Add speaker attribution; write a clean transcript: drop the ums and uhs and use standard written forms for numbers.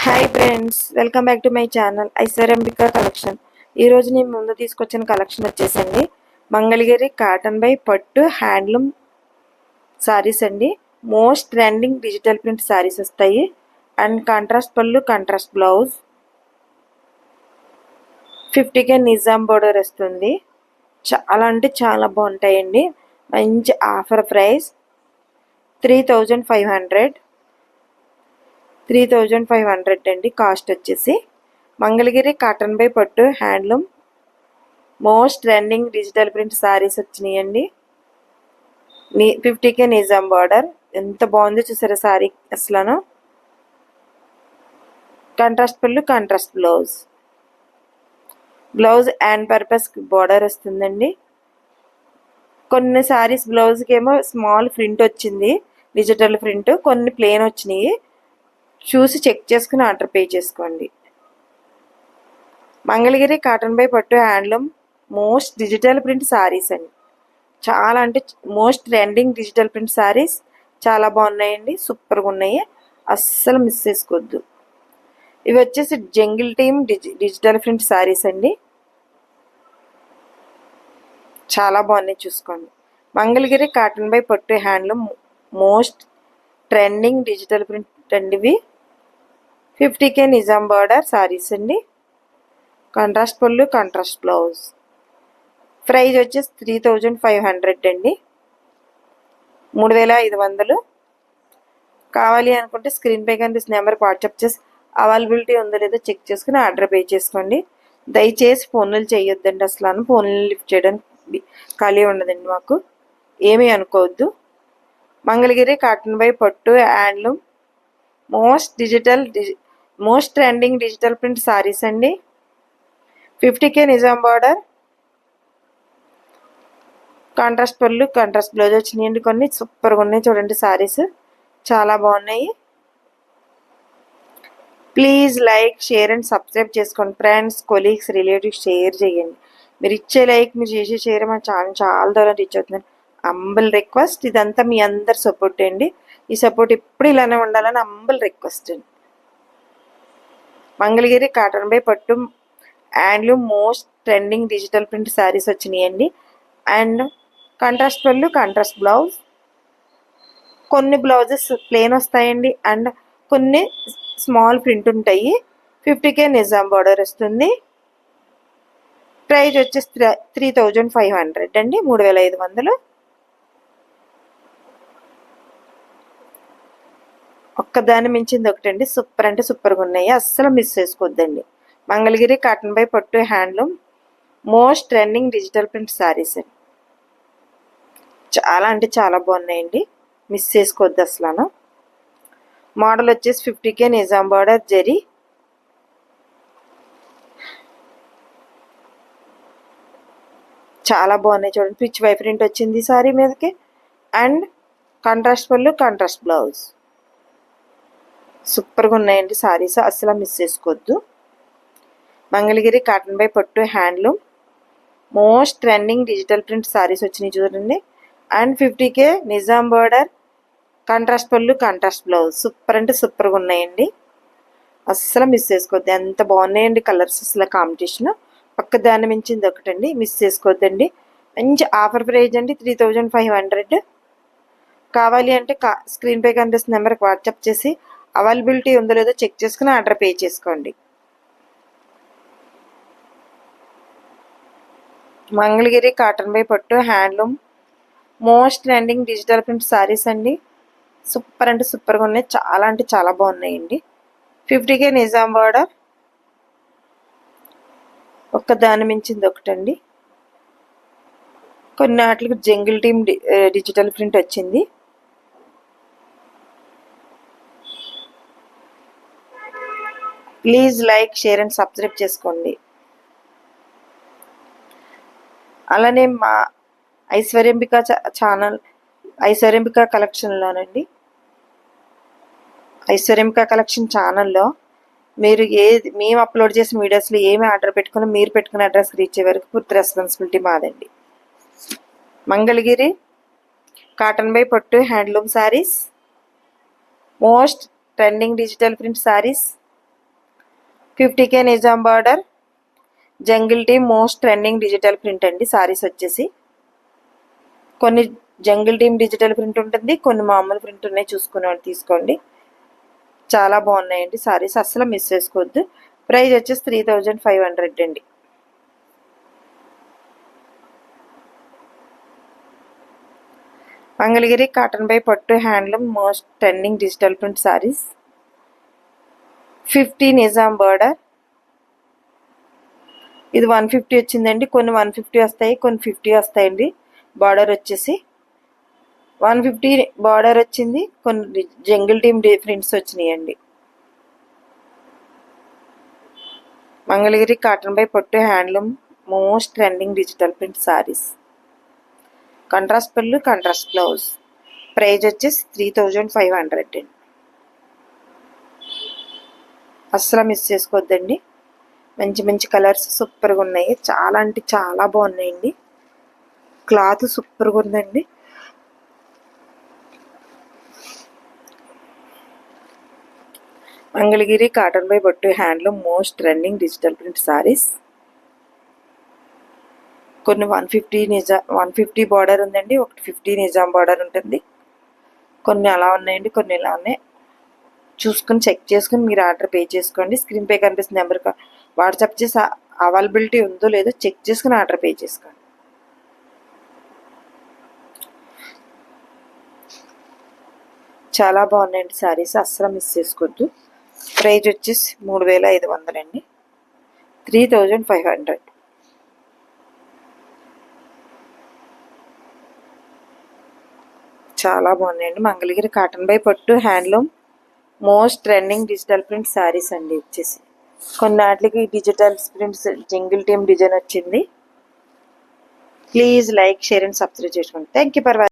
Speaker 1: Hi friends, welcome back to my channel Aishwaryambika collection. ఈరోజు నేను ముందు తీసుకొచ్చిన కలెక్షన్ వచ్చేసండి మంగళగిరి కాటన్ బై పట్టు హ్యాండ్లూమ్ సారీస్ అండి. Most trending digital print sarees వస్తాయి. అండ్ కాంట్రాస్ట్ పళ్ళు, contrast blouse, 50K Nizam border వస్తుంది. చాలా అంటే చాలా బాగుంటాయండి. మంచి ఆఫర్ ప్రైస్ 3500 అండి. కాస్ట్ వచ్చేసి మంగళగిరి కాటన్ బై పట్టు handloom most trending digital print saris వచ్చినాయండి. 50K నిజాం బార్డర్ ఎంత బాగుందో చూసారా సారీ అసలు. కాంట్రాస్ట్ పళ్ళు, contrast blouse and purpose border వస్తుందండి. కొన్ని సారీస్ బ్లౌజ్కి ఏమో స్మాల్ ప్రింట్ వచ్చింది, డిజిటల్ ప్రింట్. కొన్ని ప్లెయిన్ వచ్చినాయి. చూసి చెక్ చేసుకుని ఆర్డర్ పే చేసుకోండి. మంగళగిరి కాటన్ బై పట్టు handloom most digital print sarees అండి. చాలా అంటే most trending digital print saris చాలా బాగున్నాయండి. సూపర్గా ఉన్నాయి, అస్సలు మిస్ చేసుకోవద్దు. ఇవి వచ్చేసి jungle team digital print sarees అండి. చాలా బాగున్నాయి, చూసుకోండి. మంగళగిరి కాటన్ బై పట్టు handloom most trending digital print అండి. ఇవి 50K నిజాం బార్డర్ సారీస్ అండి. కాంట్రాస్ట్ పళ్ళు, కాంట్రాస్ట్ బ్లౌజ్. ప్రైజ్ వచ్చేసి 3500 అండి, 3500. కావాలి అనుకుంటే స్క్రీన్ పై కనిపిస్తున్న నెంబర్కి వాట్సాప్ చేసి అవైలబిలిటీ ఉందో లేదో చెక్ చేసుకుని ఆర్డర్ పే చేసుకోండి. దయచేసి ఫోన్లు చేయొద్దండి, అసలు ఫోన్లు లిఫ్ట్ చేయడానికి ఖాళీ ఉండదండి మాకు, ఏమీ అనుకోవద్దు. మంగళగిరి కాటన్ బై పట్టు handloom most trending digital print sarees అండి. 50K నిజాం బార్డర్, కాంట్రాస్ట్ పళ్ళు, కాంట్రాస్ట్ బ్లౌజ్ వచ్చినాయండి. కొన్ని సూపర్గా ఉన్నాయి చూడండి సారీస్, చాలా బాగున్నాయి. Please like, share and subscribe చేసుకోండి. ఫ్రెండ్స్, కొలీగ్స్, రిలేటివ్స్ షేర్ చేయండి. మీరు ఇచ్చే లైక్, మీరు చేసే షేర్ మా ఛానల్ చాలా దూరం రీచ్ అవుతుంది. అంబుల్ రిక్వెస్ట్, ఇదంతా మీ అందరు సపోర్ట్ అండి. ఈ సపోర్ట్ ఎప్పుడు ఇలానే ఉండాలని అంబుల్ రిక్వెస్ట్ అండి. మంగళగిరి కాటన్ బై పట్టు handloom most trending digital print saris వచ్చినాయండి. అండ్ కాంట్రాస్ట్ పళ్ళు, కాంట్రాస్ట్ బ్లౌజ్. కొన్ని బ్లౌజెస్ ప్లెయిన్ వస్తాయండి, అండ్ కొన్ని స్మాల్ ప్రింట్ ఉంటాయి. 50K నిజాం బార్డర్ వస్తుంది. ప్రైజ్ వచ్చేసి 3500 అండి, 3500. ఒక్కదాన్ని మించింది ఒకటండి. సూపర్ అంటే సూపర్గా ఉన్నాయి, అస్సలు మిస్ చేసుకోవద్దండి. మంగళగిరి కాటన్ బై పట్టు handloom most trending digital print sarees అండి. చాలా అంటే చాలా బాగున్నాయండి, మిస్ చేసుకోవద్దు అసలు. మోడల్ వచ్చేసి 50K నిజాం బార్డర్ జరీ. చాలా బాగున్నాయి చూడండి. పిచ్ వై ప్రింట్ వచ్చింది సారీ మీదకి. అండ్ కాంట్రాస్ట్ పళ్ళు, కాంట్రాస్ట్ బ్లౌజ్. సూపర్గా ఉన్నాయండి సారీస్, అస్సలు మిస్ చేసుకోవద్దు. మంగళగిరి కాటన్ బై పట్టు handloom most trending digital print saris వచ్చినాయి చూడండి. And 50K Nizam border, contrast పళ్ళు, కాంట్రాస్ట్ బ్లౌజ్. సూపర్ అంటే సూపర్గా ఉన్నాయండి, అస్సలు మిస్ చేసుకోవద్దు. ఎంత బాగున్నాయండి కలర్స్, అసలు కాంపిటీషన్. పక్క దాన్ని మించింది ఒకటండి, మిస్ చేసుకోవద్దండి. మంచి ఆఫర్ ప్రైజ్ అండి, 3500. కావాలి అంటే స్క్రీన్ పై కనిపిస్తున్న నెంబర్కి వాట్సాప్ చేసి అవైలబిలిటీ ఉందో లేదో చెక్ చేసుకుని ఆర్డర్ పే చేసుకోండి. మంగళగిరి కాటన్ బై పట్టు handloom most trending digital print sarees అండి. సూపర్ అంటే సూపర్గా ఉన్నాయి, చాలా అంటే చాలా బాగున్నాయండి. 50K నిజాం బార్డర్, ఒక్కదాన్ని మించింది ఒకటండి. కొన్ని వాటికి జంగిల్ టీమ్ డిజిటల్ ప్రింట్ వచ్చింది. Please like, share and subscribe చేసుకోండి. అలానే మా ఐశ్వర్యంబిక ఛానల్ ఐశ్వర్యంబిక కలెక్షన్లోనండి, ఐశ్వర్యంబిక కలెక్షన్ ఛానల్లో మీరు మేము అప్లోడ్ చేసిన వీడియోస్లో ఏమి ఆర్డర్ పెట్టుకుని మీరు పెట్టుకున్న అడ్రస్ రీచ్ అయ్యే వరకు పూర్తి రెస్పాన్సిబిలిటీ మాదండి. మంగళగిరి కాటన్ బై పట్టు handloom saris most trending digital print saris 50K Nizam border jungle team most trending digital print అండి. సారీస్ వచ్చేసి కొన్ని జంగిల్ టీమ్ డిజిటల్ ప్రింట్ ఉంటుంది, కొన్ని మామూలు ప్రింట్ ఉన్నాయి, చూసుకుని తీసుకోండి. చాలా బాగున్నాయండి సారీస్, అస్సలు మిస్ చేసుకోవద్దు. ప్రైస్ వచ్చేసి 3500 అండి. మంగళగిరి కాటన్ బై పట్టు handloom most trending digital print saris. 50 Nizam border. ఇది 150 వచ్చిందండి. కొన్ని 150 వస్తాయి, కొన్ని 50 వస్తాయండి. బార్డర్ వచ్చేసి 150 బార్డర్ వచ్చింది, కొన్ని జంగిల్ టీమ్ ప్రింట్స్ వచ్చినాయండి. మంగళగిరి కాటన్ బై పట్టు handloom most trending digital print saris. Contrast పళ్ళు, కాంట్రాస్ట్ బ్లౌజ్. ప్రైజ్ వచ్చేసి 3500 అండి. అస్సలు మిస్ చేసుకోవద్దండి. మంచి మంచి కలర్స్ సూపర్గా ఉన్నాయి, చాలా అంటే చాలా బాగున్నాయండి. క్లాత్ సూపర్గా ఉందండి. మంగళగిరి కాటన్ బై పట్టు handloom most trending digital print saris. కొన్ని 150 బార్డర్ ఉందండి, ఒకటి 50 నిజాం బార్డర్ ఉంటుంది. కొన్ని అలా ఉన్నాయండి, కొన్ని ఇలా ఉన్నాయి. చూసుకొని చెక్ చేసుకుని మీరు ఆర్డర్ పే చేసుకోండి. స్క్రీన్ పే కనిపిస్తున్న నెంబర్కి వాట్సాప్ చేసి అవైలబిలిటీ ఉందో లేదో చెక్ చేసుకుని ఆర్డర్ పే చేసుకోండి. చాలా బాగున్నాయండి సారీస్, అస్సలు మిస్ చేసుకోవద్దు. ప్రైజ్ వచ్చేసి 3500 అండి. 3500. చాలా బాగున్నాయండి. మంగళగిరి కాటన్ బై పట్టు handloom most trending digital print sarees అండి. వచ్చేసి కొన్నాటికి digital prints jungle theme design వచ్చింది. Please like, share and subscribe చేసుకోండి. Thank you for watching.